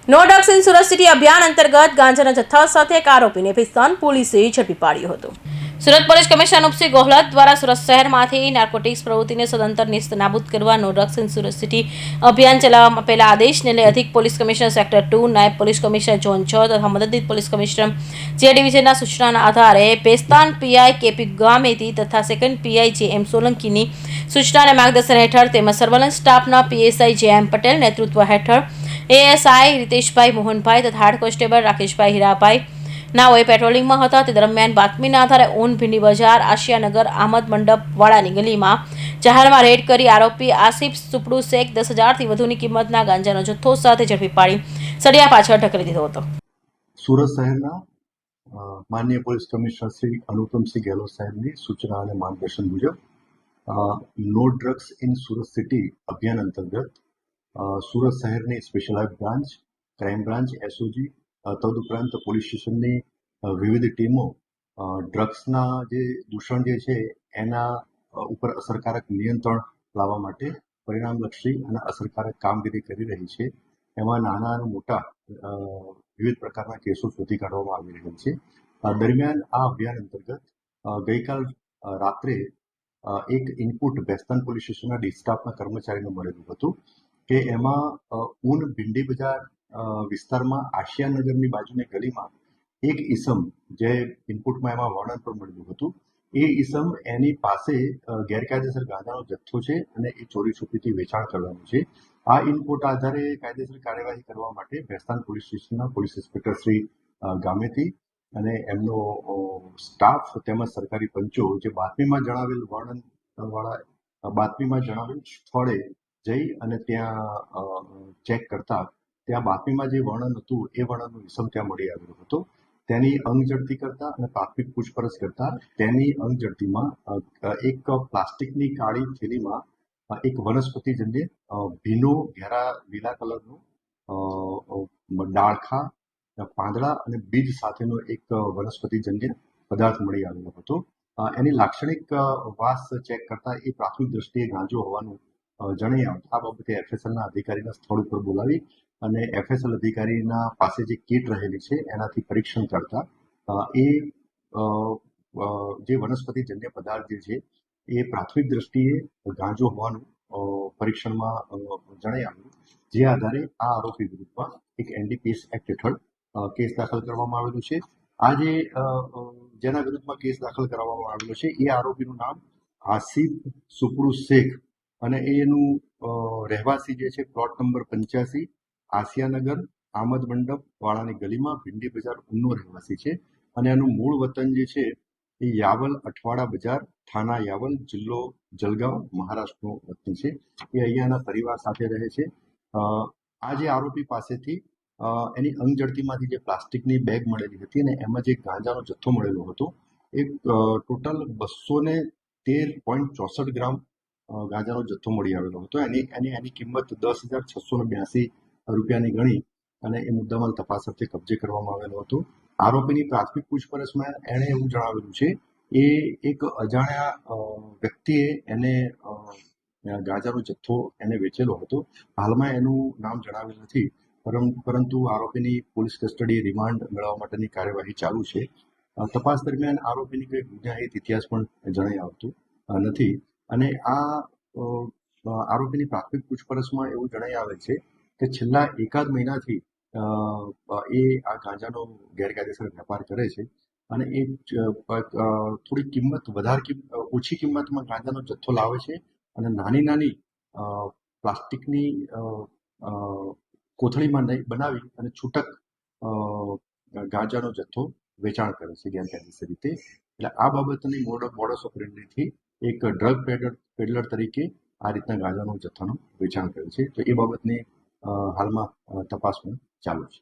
No drugs in Surat city અભિયાન અંતર્ગત ગાંજાના જથ્થા સાથે એક આરોપીને ભેસ્તાન પોલીસે ઝડપી પાડ્યો હતો। સુરત પોલીસ કમિશનર અનુપસિંહ ગોહલત દ્વારા સુરત શહેરમાંથી નાર્કોટિક્સ પ્રવૃત્તિને સદંતર નાબૂદ કરવા no drugs in Surat city અભિયાન ચલાવવામાં આપેલા આદેશને લઈ અધિક પોલીસ કમિશનર સેક્ટર 2, નાયબ પોલીસ કમિશનર ઝોન 6 તથા મદદનીશ પોલીસ કમિશનર જે ડિવિઝનના સૂચનાના આધારે ભેસ્તાન પીઆઈ કેપી ગામેતી તથા સેકન્ડ પીઆઈ જેએમ સોલંકીની સૂચના અને માર્ગદર્શન હેઠળ તેમજ સર્વેલન્સ સ્ટાફના પીએસઆઈ જેએમ પટેલ નેતૃત્વ હેઠળ એએસઆઈ રીતેશભાઈ મોહનભાઈ તથા હેડ કોન્સ્ટેબલ રાકેશભાઈ હીરાભાઈ નાઓએ પેટ્રોલિંગમાં હતા। તે દરમિયાન બાતમીના આધારે ઊન ભીંડી બજાર આશિયાનગર આમદ મંડપ વાળાની ગલીમાં જાહેરમાં રેડ કરી આરોપી આસિફ સુપડુ શેખ 10,000થી વધુની કિંમતના ગાંજાનો જથ્થો સાથે ઝડપી પાડી સળિયા પાછળ ઢકલી દીધો હતો। સુરત શહેરના માનનીય પોલીસ કમિશનર શ્રી અનુપમસિંહ ગેહલોત સાહેબની સૂચના અને માર્ગદર્શન મુજબ no drugs in Surat city અભિયાન અંતર્ગત સુરત શહેરની specialise branch, crime branch, SOG તદુપરાંત પોલીસ સ્ટેશનની વિવિધ ટીમો ડ્રગ્સના જે દૂષણ જે છે એના ઉપર અસરકારક નિયંત્રણ લાવવા માટે પરિણામલક્ષી અને અસરકારક કામગીરી કરી રહી છે। એમાં નાના અને મોટા વિવિધ પ્રકારના કેસો શોધી કાઢવામાં આવી રહ્યા છે। દરમિયાન આ અભિયાન અંતર્ગત ગઈકાલ રાત્રે એક ઇનપુટ ભેસ્તાન પોલીસ સ્ટેશનના ડી સ્ટાફના કર્મચારીને મળેલું હતું કે એમાં ઊન ભીંડી બજાર વિસ્તારમાં આશિયાનગરની બાજુની ગલીમાં એક ઈસમ જે ઇનપુટમાં એમાં વર્ણન પણ મળ્યું હતું એ ઈસમ એની પાસે ગેરકાયદેસર ગાંજાનો જથ્થો છે અને એ ચોરી છુપીથી વેચાણ કરવાનું છે। આ ઇનપુટ આધારે કાયદેસર કાર્યવાહી કરવા માટે ભેસ્તાન પોલીસ સ્ટેશનના પોલીસ ઇન્સ્પેક્ટર શ્રી ગામેતી અને એમનો સ્ટાફ તેમજ સરકારી પંચો જે બાતમીમાં જણાવેલ વર્ણન વાળા બાતમીમાં જણાવેલ સ્થળે જઈ અને ત્યાં ચેક કરતા ત્યાં બાતમીમાં જે વર્ણન હતું એ વર્ણનનો ઈસમ ત્યાં મળી આવ્યો હતો। તેની અંગ ઝડપી કરતા અને પ્રાથમિક પૂછપરછ કરતા તેની અંગ ઝડપીમાં એક પ્લાસ્ટિકની કાળી થેલીમાં એક વનસ્પતિજન્ય ભીનો ઘેરા લીલા કલરનો ડાળખા, પાંદડા અને બીજ સાથેનો એક વનસ્પતિજન્ય પદાર્થ મળી આવેલો હતો। એની લાક્ષણિક વાસ ચેક કરતા એ પ્રાથમિક દ્રષ્ટિએ ગાંજો હોવાનું જણાઈ આવતા આ બાબતે એફએસએલના અધિકારીના સ્થળ ઉપર બોલાવી અને એફએસએલ અધિકારીના પાસે જે કીટ રહેલી છે એનાથી પરીક્ષણ કરતા એ જે વનસ્પતિજન્ય પદાર્થ જે છે એ પ્રાથમિક દ્રષ્ટિએ ગાંજો હોવાનું પરીક્ષણમાં જણાઈ આવ્યું। જે આધારે આ આરોપી વિરુદ્ધમાં એક એનડીપીએસ એક્ટ હેઠળ કેસ દાખલ કરવામાં આવેલો છે। આ જે જેના વિરુદ્ધમાં કેસ દાખલ કરવામાં આવેલો છે એ આરોપીનું નામ આસિફ સુપડુ શેખ અને એનું રહેવાસી જે છે પ્લોટ નંબર 85 આસિયાનગર આમદ મંડપ વાળાની ગલીમાં ભીંડી બજાર ઊનનો રહેવાસી છે અને એનું મૂળ વતન જે છે એ યાવલ અઠવાડા બજાર, થાના યાવલ, જિલ્લો જલગાંવ, મહારાષ્ટ્રનો વતની છે। એ અહીંયાના પરિવાર સાથે રહે છે। આ જે આરોપી પાસેથી એની અંગ ઝડપીમાંથી જે પ્લાસ્ટિકની બેગ મળેલી હતી અને એમાં જે ગાંજાનો જથ્થો મળેલો હતો એ ટોટલ 213.64 ગ્રામ ગાંજાનો જથ્થો મળી આવેલો હતો। એની કિંમત 10,682 રૂપિયાની ગણી અને એ મુદ્દામાલ તપાસ અર્થે કબજે કરવામાં આવેલો હતો। આરોપીની પ્રાથમિક પૂછપરછમાં એણે એવું જણાવેલું છે એ એક અજાણ્યા વ્યક્તિએ એને ગાંજાનો જથ્થો એને વેચેલો હતો। હાલમાં એનું નામ જણાવેલ નથી પરંતુ આરોપીની પોલીસ કસ્ટડી રિમાન્ડ મેળવવા માટેની કાર્યવાહી ચાલુ છે। તપાસ દરમિયાન આરોપીની કોઈ ગુનાહિત ઇતિહાસ પણ જણાઈ આવતું નથી અને આ આરોપીની પ્રાથમિક પૂછપરછમાં એવું જણાઈ આવે છે કે છેલ્લા એકાદ મહિનાથી એ આ ગાંજાનો ગેરકાયદેસર વેપાર કરે છે અને એ થોડી કિંમત ઓછી કિંમતમાં ગાંજાનો જથ્થો લાવે છે અને નાની પ્લાસ્ટિકની કોથળીમાં બનાવી અને છૂટક ગાંજાનો જથ્થો વેચાણ કરે છે ગેરકાયદેસર રીતે। એટલે આ બાબતની મોડસ ઓપરેન્ડીથી એક ડ્રગ પેડલર તરીકે આ રીતના ગાંજાનો જથ્થાનું વેચાણ કરે છે। તો એ બાબતની હાલમાં તપાસ પણ ચાલુ છે।